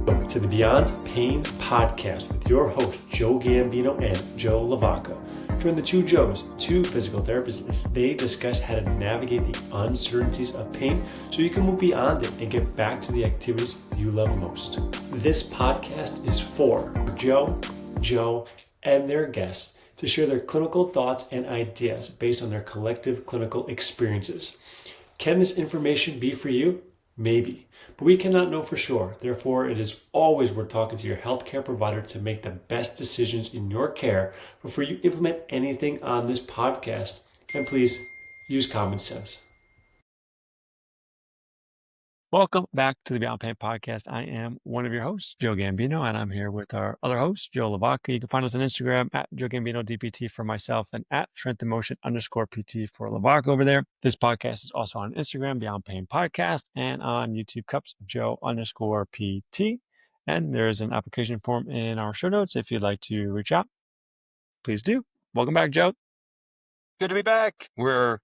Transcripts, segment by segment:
Welcome to the Beyond Pain podcast with your host, Joe Gambino and Joe LaVacca. Join the two Joes, two physical therapists, as they discuss how to navigate the uncertainties of pain so you can move beyond it and get back to the activities you love most. This podcast is for Joe, and their guests to share their clinical thoughts and ideas based on their collective clinical experiences. Can this information be for you? Maybe, but we cannot know for sure. Therefore, it is always worth talking to your healthcare provider to make the best decisions in your care before you implement anything on this podcast. And please use common sense. Welcome back to the Beyond Pain podcast. I am one of your hosts, Joe Gambino, and I'm here with our other host, Joe LaVacca. You can find us on Instagram at Joe Gambino DPT for myself and at Strength in Motion _PT for LaVacca over there. This podcast is also on Instagram, Beyond Pain Podcast, and on YouTube, Cups of Joe _PT. And there's an application form in our show notes. If you'd like to reach out, please do. Welcome back, Joe. Good to be back. We're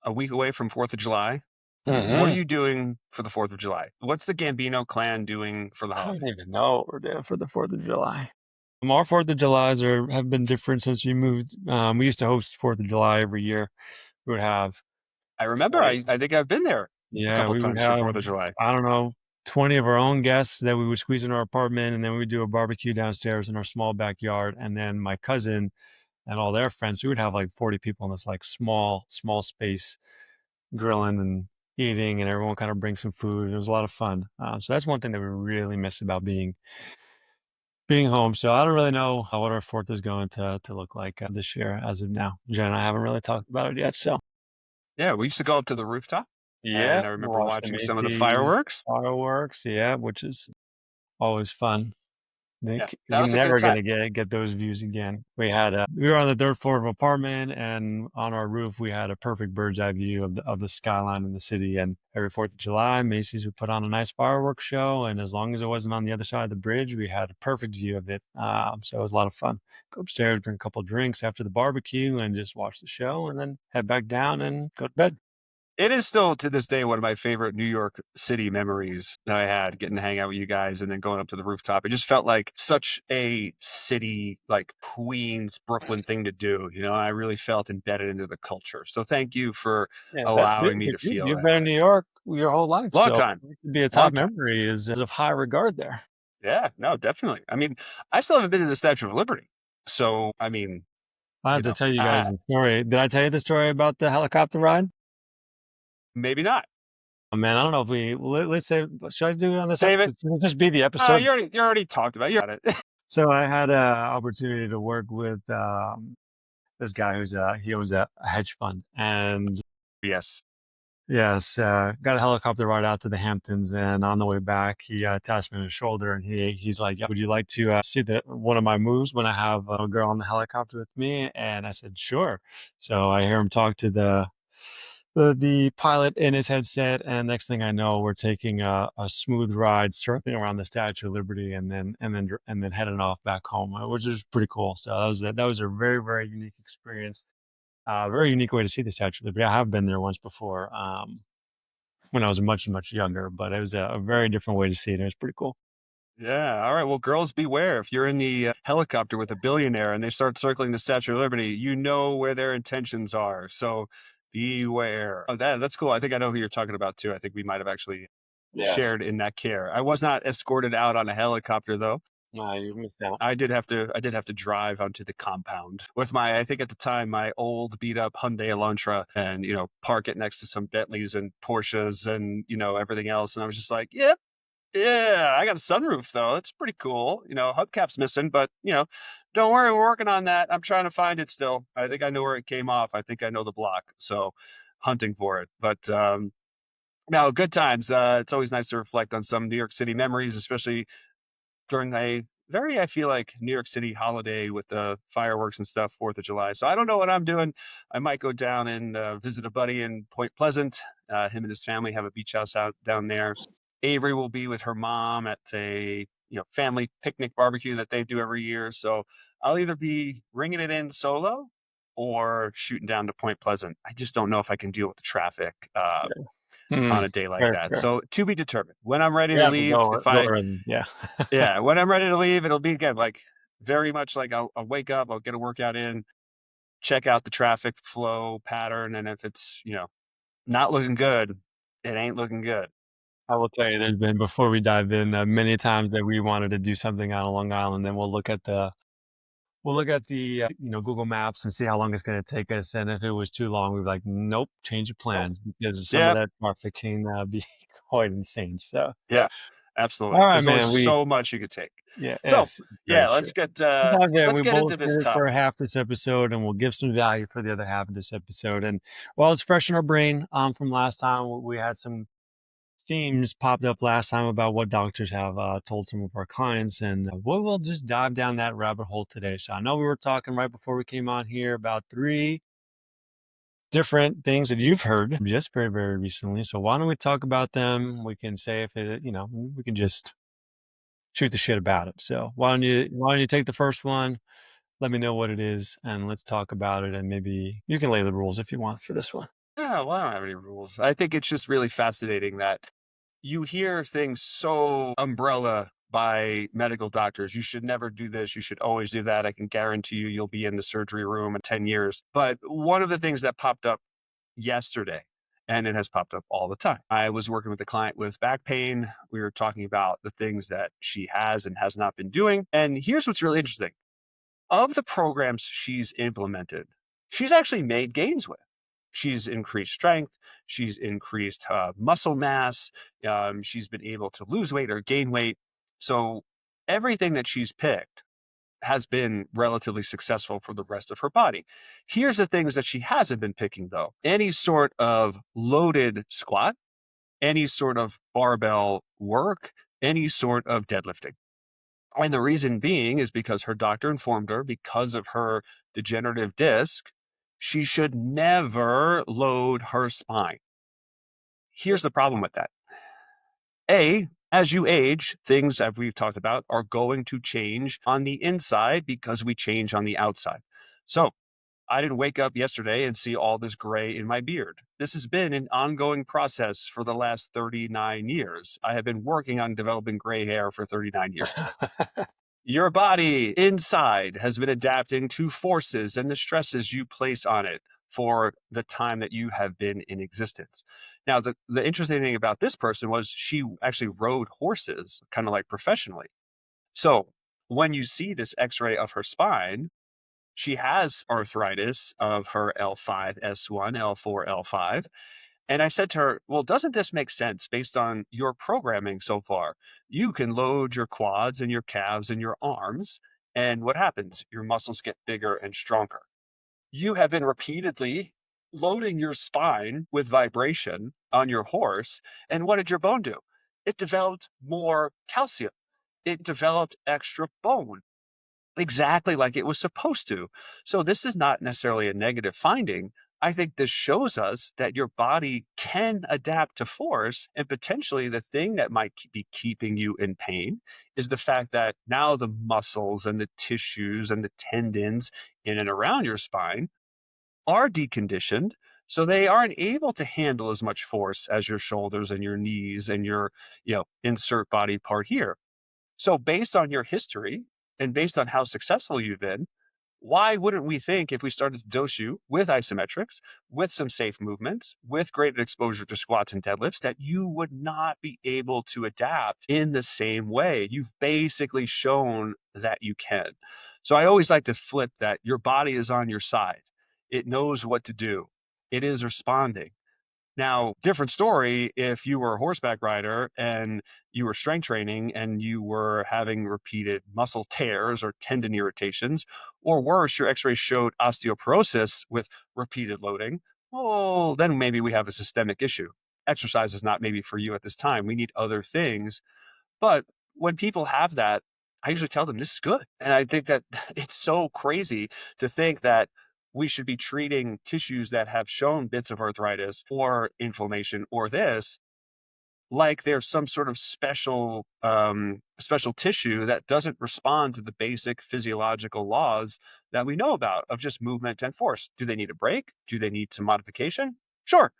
a week away from 4th of July. Mm-hmm. What are you doing for the 4th of July? What's the Gambino clan doing for the holiday? I don't even know what we're doing for the 4th of July. Our 4th of Julys have been different since we moved. We used to host 4th of July every year. We would have... I remember. I think I've been there a couple times for 4th of July. I don't know, 20 of our own guests that we would squeeze into our apartment, and then we would do a barbecue downstairs in our small backyard. And then my cousin and all their friends, we would have like 40 people in this like small space grilling and eating, and everyone kind of brings some food. It was a lot of fun. So that's one thing that we really miss about being home. So I don't really know what our 4th is going to look like this year as of now. Jen and I haven't really talked about it yet. So yeah, we used to go up to the rooftop. Yeah, and I remember watching some of the fireworks. Yeah, which is always fun. Yeah, you're never going to get those views again. We were on the 3rd floor of an apartment, and on our roof we had a perfect bird's eye view of the skyline in the city. And every 4th of July, Macy's would put on a nice fireworks show, and as long as it wasn't on the other side of the bridge, we had a perfect view of it. So it was a lot of fun. Go upstairs, drink a couple of drinks after the barbecue, and just watch the show, and then head back down and go to bed. It is still, to this day, one of my favorite New York City memories that I had, getting to hang out with you guys and then going up to the rooftop. It just felt like such a city, like Queens, Brooklyn thing to do. You know, I really felt embedded into the culture. So thank you for allowing me to feel You've been in New York your whole life. Long time. It could be a top memory is of high regard there. Yeah, no, definitely. I mean, I still haven't been to the Statue of Liberty. So, I mean, I have to tell you guys the story. Did I tell you the story about the helicopter ride? Maybe not. Oh, man, I don't know if let's say, should I do it on this? Save it. It'll just be the episode. You already talked about it. So I had an opportunity to work with this guy he owns a hedge fund, and yes, got a helicopter ride out to the Hamptons, and on the way back, he tapped me on his shoulder, and he's like, "Would you like to see one of my moves when I have a girl on the helicopter with me?" And I said, "Sure." So I hear him talk to the pilot in his headset, and next thing I know, we're taking a smooth ride circling around the Statue of Liberty, and then heading off back home, which is pretty cool. So that was a very, very unique experience. Very unique way to see the Statue of Liberty. I have been there once before, when I was much, much younger, but it was a very different way to see it. It was pretty cool. Yeah. All right. Well, girls beware. If you're in the helicopter with a billionaire and they start circling the Statue of Liberty, you know where their intentions are. So beware. Oh, that's cool. I think I know who you're talking about too. I think we might have actually shared in that care. I was not escorted out on a helicopter though. No, you missed out. I did have to drive onto the compound with I think at the time, my old beat up Hyundai Elantra, and, park it next to some Bentleys and Porsches and, everything else. And I was just like, yep. Yeah, I got a sunroof though. It's pretty cool. Hubcap's missing, but don't worry, we're working on that. I'm trying to find it still. I think I know where it came off. I think I know the block. So hunting for it. But no, good times. It's always nice to reflect on some New York City memories, especially during I feel like New York City holiday with the fireworks and stuff, 4th of July. So I don't know what I'm doing. I might go down and visit a buddy in Point Pleasant. Him and his family have a beach house out down there. Avery will be with her mom at a family picnic barbecue that they do every year. So I'll either be ringing it in solo or shooting down to Point Pleasant. I just don't know if I can deal with the traffic. on a day like Sure, that. sure. So to be determined. When I'm ready You to have to leave, go early. Yeah. yeah, when I'm ready to leave, it'll be again like very much like I'll wake up, I'll get a workout in, check out the traffic flow pattern, and if it's not looking good, it ain't looking good. I will tell you, there's been, before we dive in, many times that we wanted to do something on Long Island, then we'll look at the Google Maps and see how long it's going to take us. And if it was too long, we'd be like, nope, change of Nope. plans, because some of Yeah, that traffic can be quite insane. So, yeah, all absolutely. right, There's only man. so much you could take. Yeah, So it's yeah, very true. Dive in. let's We get both into this did it for topic. half this episode, and we'll give some value for the other half of this episode. And while it's fresh in our brain, from last time, we had some themes popped up last time about what doctors have told some of our clients, and we'll just dive down that rabbit hole today. So I know we were talking right before we came on here about 3 different things that you've heard just very, very recently. So why don't we talk about them? We can say if we can just shoot the shit about it. So why don't you take the first one? Let me know what it is, and let's talk about it. And maybe you can lay the rules if you want for this one. Yeah, well, I don't have any rules. I think it's just really fascinating that you hear things so umbrella by medical doctors. You should never do this. You should always do that. I can guarantee you'll be in the surgery room in 10 years. But one of the things that popped up yesterday, and it has popped up all the time. I was working with a client with back pain. We were talking about the things that she has and has not been doing. And here's what's really interesting. Of the programs she's implemented, she's actually made gains with. She's increased strength. She's increased muscle mass. She's been able to lose weight or gain weight. So everything that she's picked has been relatively successful for the rest of her body. Here's the things that she hasn't been picking, though: any sort of loaded squat, any sort of barbell work, any sort of deadlifting. And the reason being is because her doctor informed her, because of her degenerative disc, she should never load her spine. Here's the problem with that. As you age, things that we've talked about are going to change on the inside because we change on the outside. So I didn't wake up yesterday and see all this gray in my beard. This has been an ongoing process for the last 39 years. I have been working on developing gray hair for 39 years. Your body inside has been adapting to forces and the stresses you place on it for the time that you have been in existence. Now, the interesting thing about this person was she actually rode horses, kind of like professionally. So when you see this x-ray of her spine, she has arthritis of her L5, S1, L4, L5. And I said to her, well, doesn't this make sense based on your programming so far? You can load your quads and your calves and your arms. And what happens? Your muscles get bigger and stronger. You have been repeatedly loading your spine with vibration on your horse. And what did your bone do? It developed more calcium. It developed extra bone, exactly like it was supposed to. So this is not necessarily a negative finding. I think this shows us that your body can adapt to force, and potentially the thing that might be keeping you in pain is the fact that now the muscles and the tissues and the tendons in and around your spine are deconditioned. So they aren't able to handle as much force as your shoulders and your knees and your, insert body part here. So based on your history and based on how successful you've been, why wouldn't we think, if we started to dose you with isometrics, with some safe movements, with greater exposure to squats and deadlifts, that you would not be able to adapt in the same way? You've basically shown that you can. So I always like to flip that. Your body is on your side. It knows what to do. It is responding. Now, different story if you were a horseback rider and you were strength training and you were having repeated muscle tears or tendon irritations, or worse, your x-rays showed osteoporosis with repeated loading. Well, then maybe we have a systemic issue. Exercise is not maybe for you at this time. We need other things. But when people have that, I usually tell them this is good. And I think that it's so crazy to think that we should be treating tissues that have shown bits of arthritis or inflammation or this like there's some sort of special tissue that doesn't respond to the basic physiological laws that we know about of just movement and force. Do they need a break? Do they need some modification? Sure.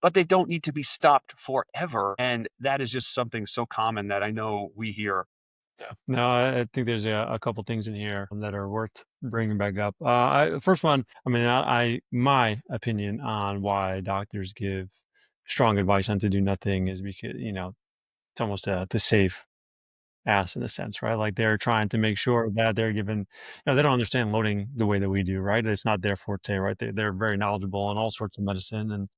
but they don't need to be stopped forever. And that is just something so common that I know we hear. Yeah. No, I think there's a couple things in here that are worth bringing back up. First one, I mean, my opinion on why doctors give strong advice on to do nothing is because, it's almost the safe ass in a sense, right? Like they're trying to make sure that they're given, they don't understand loading the way that we do, right? It's not their forte, right? They're very knowledgeable on all sorts of medicine, and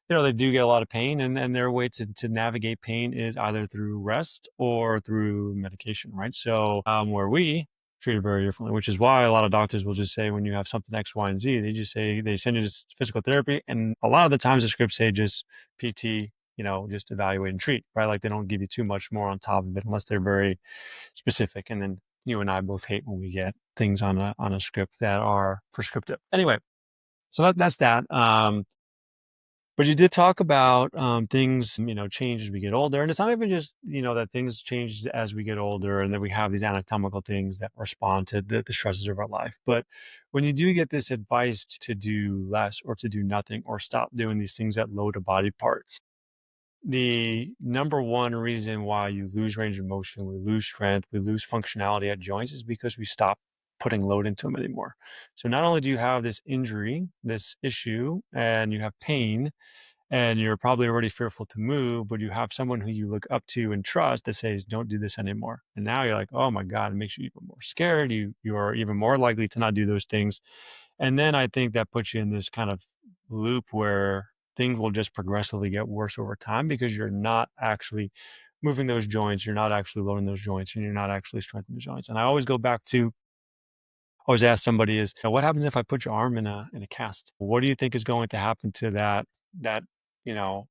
they do get a lot of pain, and their way to navigate pain is either through rest or through medication, right? So, where we treat it very differently, which is why a lot of doctors will just say when you have something X, Y, and Z, they send you to physical therapy, and a lot of the times the scripts say just PT, just evaluate and treat, right? Like they don't give you too much more on top of it unless they're very specific. And then you and I both hate when we get things on a script that are prescriptive. Anyway, so that's that. But you did talk about things, change as we get older. And it's not even just, that things change as we get older and that we have these anatomical things that respond to the stresses of our life. But when you do get this advice to do less or to do nothing or stop doing these things that load a body part, the number one reason why you lose range of motion, we lose strength, we lose functionality at joints is because we stop putting load into them anymore. So not only do you have this injury, this issue, and you have pain, and you're probably already fearful to move, but you have someone who you look up to and trust that says, don't do this anymore. And now you're like, oh my God, it makes you even more scared. You are even more likely to not do those things. And then I think that puts you in this kind of loop where things will just progressively get worse over time because you're not actually moving those joints, you're not actually loading those joints, and you're not actually strengthening the joints. And I always go back to always ask somebody is, what happens if I put your arm in a cast? What do you think is going to happen to that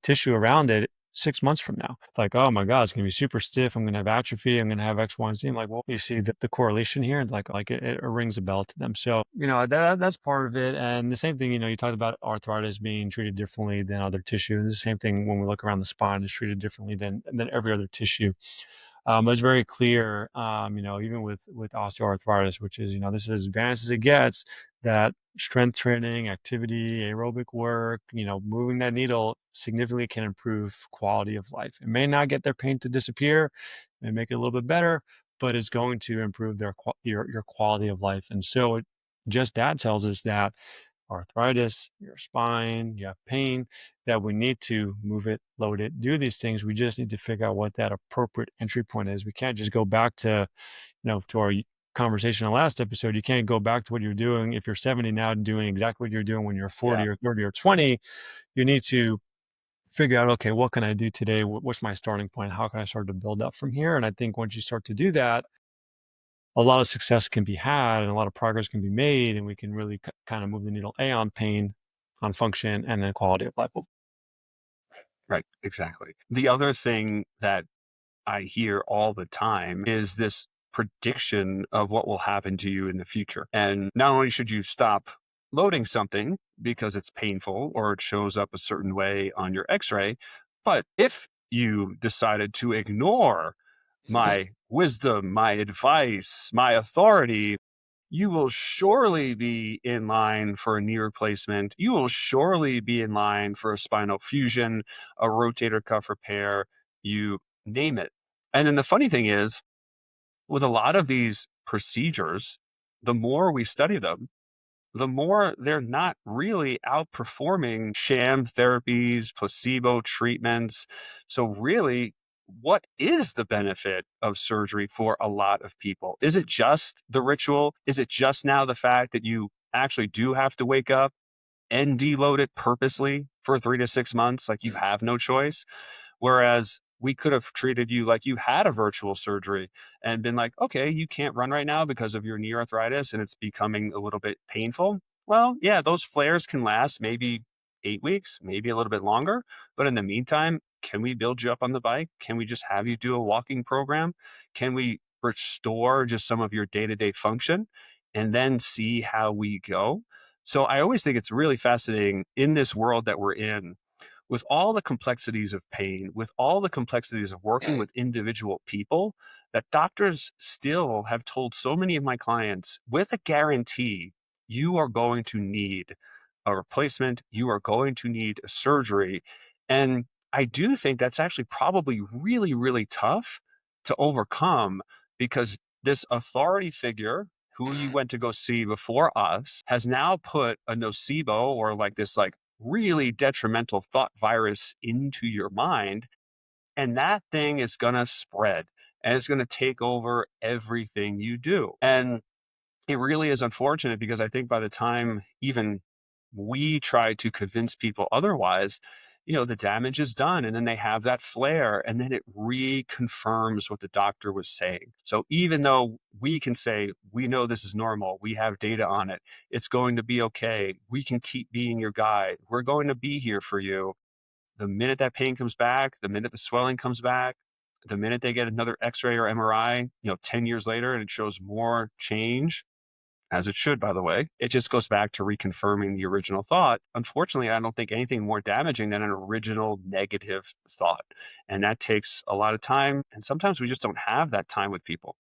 tissue around it 6 months from now? It's like, oh my God, it's gonna be super stiff. I'm gonna have atrophy. I'm gonna have X, Y, and Z. I'm like, well, you see the correlation here, and like it rings a bell to them. So that's part of it. And the same thing, you talked about arthritis being treated differently than other tissue. And the same thing when we look around the spine is treated differently than every other tissue. It's very clear, even with osteoarthritis, which is, this is as advanced as it gets, that strength training, activity, aerobic work, moving that needle significantly can improve quality of life. It may not get their pain to disappear, may make it a little bit better, but it's going to improve your quality of life. And so just that tells us that arthritis, your spine, you have pain, that we need to move it, load it, do these things. We just need to figure out what that appropriate entry point is. We can't just go back to, to our conversation in the last episode. You can't go back to what you're doing if you're 70 now doing exactly what you're doing when you're 40 or 30 or 20. You need to figure out, okay, what can I do today? What's my starting point? How can I start to build up from here? And I think once you start to do that, a lot of success can be had and a lot of progress can be made, and we can really kind of move the needle on pain, on function, and then quality of life. Right, exactly. The other thing that I hear all the time is this prediction of what will happen to you in the future. And not only should you stop loading something because it's painful or it shows up a certain way on your x-ray, but if you decided to ignore my wisdom, my advice, my authority, you will surely be in line for a knee replacement. You will surely be in line for a spinal fusion, a rotator cuff repair, you name it. And then the funny thing is, with a lot of these procedures, the more we study them, the more they're not really outperforming sham therapies, placebo treatments. So really, what is the benefit of surgery for a lot of people? Is it just the ritual? Is it just now the fact that you actually do have to wake up and deload it purposely for 3 to 6 months? Like you have no choice. Whereas we could have treated you like you had a virtual surgery and been like, okay, you can't run right now because of your knee arthritis and it's becoming a little bit painful. Well, yeah, those flares can last maybe 8 weeks, maybe a little bit longer. But in the meantime, can we build you up on the bike? Can we just have you do a walking program? Can we restore just some of your day-to-day function and then see how we go? So I always think it's really fascinating in this world that we're in, with all the complexities of pain, with all the complexities of working with individual people, that doctors still have told so many of my clients with a guarantee, you are going to need a replacement, you are going to need a surgery. And I do think that's actually probably really, really tough to overcome because this authority figure who you went to go see before us has now put a nocebo or like this like really detrimental thought virus into your mind. And that thing is going to spread and it's going to take over everything you do. And it really is unfortunate because I think by the time even we try to convince people otherwise, the damage is done. And then they have that flare and then it reconfirms what the doctor was saying. So even though we can say, we know this is normal, we have data on it, it's going to be okay, we can keep being your guide, we're going to be here for you. The minute that pain comes back, the minute the swelling comes back, the minute they get another x-ray or MRI, 10 years later and it shows more change, as it should, by the way. It just goes back to reconfirming the original thought. Unfortunately, I don't think anything more damaging than an original negative thought. And that takes a lot of time. And sometimes we just don't have that time with people.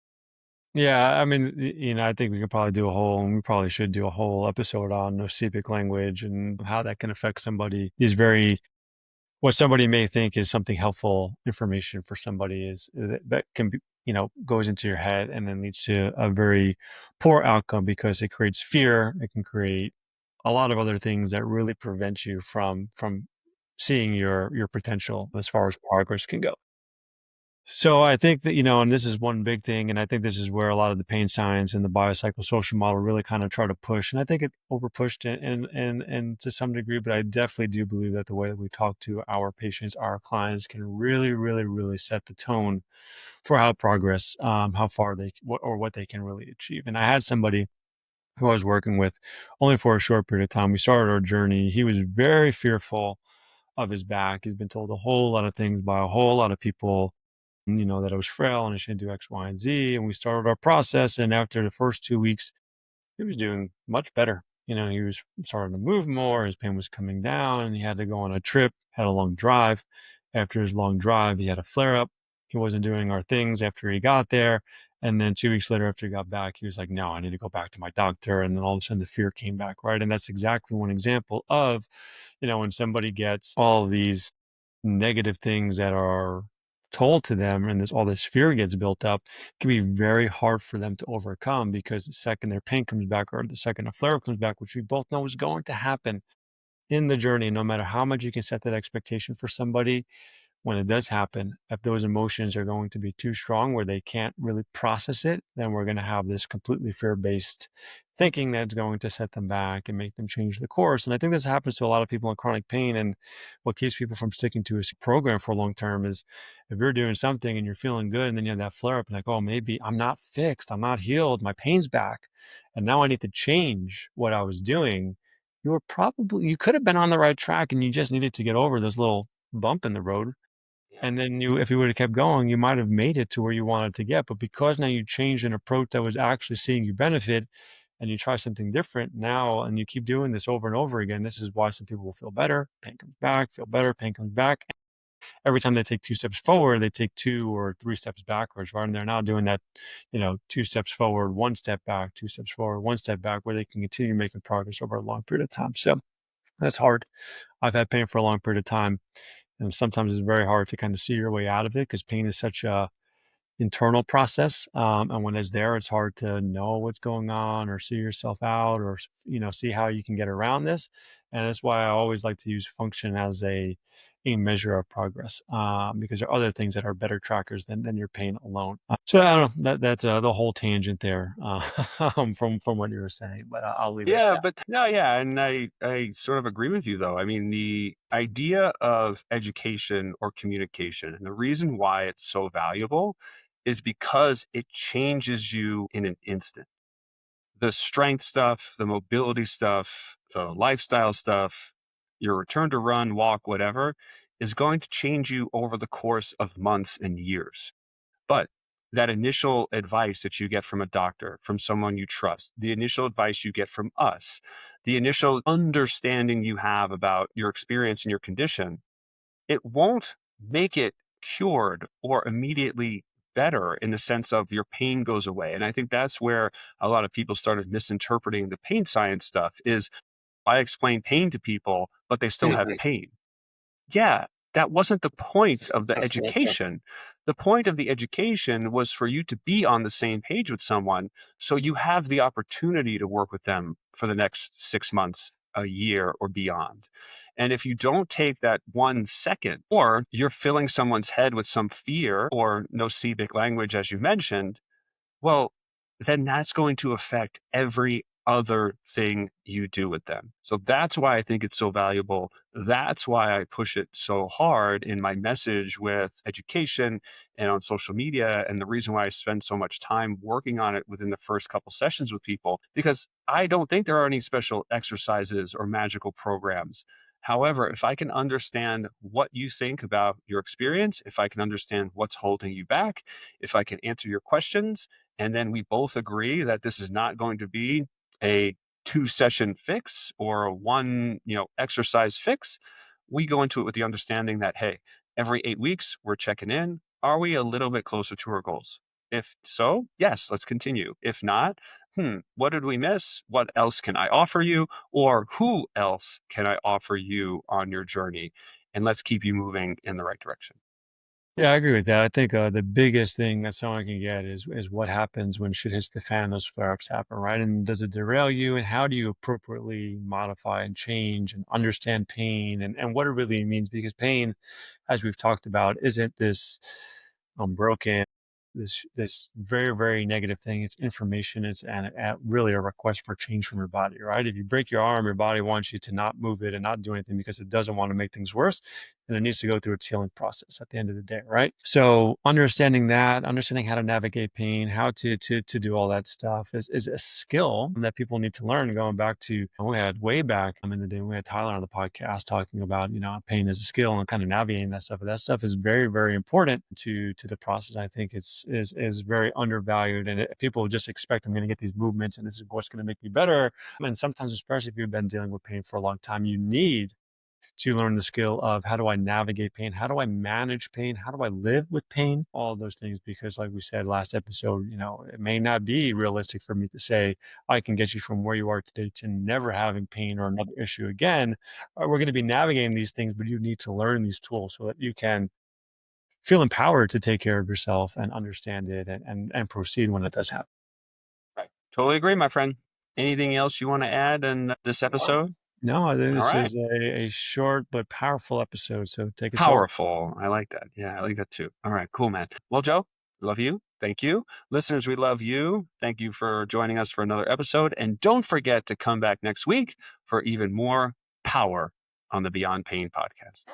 Yeah, I mean, I think we could probably do a whole, and we probably should do a whole episode on nocebic language and how that can affect somebody. What somebody may think is something helpful information for somebody is that can be, goes into your head and then leads to a very poor outcome because it creates fear. It can create a lot of other things that really prevent you from seeing your potential as far as progress can go. So I think that, and this is one big thing, and I think this is where a lot of the pain science and the biopsychosocial model really kind of try to push. And I think it overpushed it and to some degree, but I definitely do believe that the way that we talk to our patients, our clients can really, really, really set the tone for how progress, how far what they can really achieve. And I had somebody who I was working with only for a short period of time. We started our journey. He was very fearful of his back. He's been told a whole lot of things by a whole lot of people, that I was frail and I shouldn't do X, Y, and Z. And we started our process. And after the first 2 weeks, he was doing much better. He was starting to move more. His pain was coming down and he had to go on a trip, had a long drive. After his long drive, he had a flare up. He wasn't doing our things after he got there. And then 2 weeks later, after he got back, he was like, no, I need to go back to my doctor. And then all of a sudden the fear came back, right? And that's exactly one example of, when somebody gets all of these negative things that are told to them and all this fear gets built up, it can be very hard for them to overcome because the second their pain comes back or the second a flare comes back, which we both know is going to happen in the journey, no matter how much you can set that expectation for somebody, when it does happen, if those emotions are going to be too strong where they can't really process it, then we're going to have this completely fear-based thinking that's going to set them back and make them change the course. And I think this happens to a lot of people in chronic pain. And what keeps people from sticking to a program for long term is if you're doing something and you're feeling good and then you have that flare up and like, oh, maybe I'm not fixed, I'm not healed, my pain's back. And now I need to change what I was doing. You could have been on the right track and you just needed to get over this little bump in the road. Yeah. And then if you would have kept going, you might have made it to where you wanted to get. But because now you changed an approach that was actually seeing you benefit and you try something different now and you keep doing this over and over again, this is why some people will feel better, pain comes back, feel better, pain comes back. Every time they take 2 steps forward, they take 2 or 3 steps backwards, right? And they're now doing that, 2 steps forward, 1 step back, 2 steps forward, 1 step back, where they can continue making progress over a long period of time. So that's hard. I've had pain for a long period of time. And sometimes it's very hard to kind of see your way out of it because pain is such a internal process. And when it's there, it's hard to know what's going on or see yourself out or, see how you can get around this. And that's why I always like to use function as a measure of progress because there are other things that are better trackers than your pain alone. So I don't know, that's the whole tangent there from what you were saying, but I'll leave it at Yeah, that. but no, yeah. And I sort of agree with you, though. I mean, the idea of education or communication and the reason why it's so valuable is because it changes you in an instant. The strength stuff, the mobility stuff, the lifestyle stuff, your return to run, walk, whatever, is going to change you over the course of months and years. But that initial advice that you get from a doctor, from someone you trust, the initial advice you get from us, the initial understanding you have about your experience and your condition, it won't make it cured or immediately better in the sense of your pain goes away. And I think that's where a lot of people started misinterpreting the pain science stuff is I explain pain to people, but they still have pain. Yeah, that wasn't the point of the Absolutely. education. The point of the education was for you to be on the same page with someone, so you have the opportunity to work with them for the next 6 months, a year, or beyond. And if you don't take that 1 second, or you're filling someone's head with some fear or Nocebo language, as you mentioned, well, then that's going to affect every other thing you do with them. So that's why I think it's so valuable. That's why I push it so hard in my message with education and on social media. And the reason why I spend so much time working on it within the first couple sessions with people, because I don't think there are any special exercises or magical programs. However, if I can understand what you think about your experience, if I can understand what's holding you back, if I can answer your questions, and then we both agree that this is not going to be a 2 session fix or a one, exercise fix, we go into it with the understanding that, hey, every 8 weeks we're checking in. Are we a little bit closer to our goals? If so, yes, let's continue. If not, what did we miss? What else can I offer you? Or who else can I offer you on your journey? And let's keep you moving in the right direction. Yeah, I agree with that. I think the biggest thing that someone can get is what happens when shit hits the fan, those flare-ups happen, right? And does it derail you? And how do you appropriately modify and change and understand pain and what it really means? Because pain, as we've talked about, isn't this broken, this very, very negative thing. It's information. It's really a request for change from your body, right? If you break your arm, your body wants you to not move it and not do anything because it doesn't want to make things worse. And it needs to go through its healing process at the end of the day, right? So understanding that, understanding how to navigate pain, how to do all that stuff is a skill that people need to learn. Going back to, we had way back in the day, we had Tyler on the podcast talking about, pain as a skill and kind of navigating that stuff. But that stuff is very, very important to the process. I think is very undervalued, and people just expect I'm going to get these movements and this is what's going to make me better. And sometimes, especially if you've been dealing with pain for a long time, you need to learn the skill of how do I navigate pain? How do I manage pain? How do I live with pain? All of those things, because like we said last episode, it may not be realistic for me to say, I can get you from where you are today to never having pain or another issue again. We're going to be navigating these things, but you need to learn these tools so that you can feel empowered to take care of yourself and understand it and proceed when it does happen. Right. Totally agree, my friend. Anything else you want to add in this episode? No, I think All this right. is a short but powerful episode. So take it Powerful. I like that. Yeah, I like that too. All right, cool, man. Well, Joe, love you. Thank you. Listeners, we love you. Thank you for joining us for another episode. And don't forget to come back next week for even more power on the Beyond Pain podcast.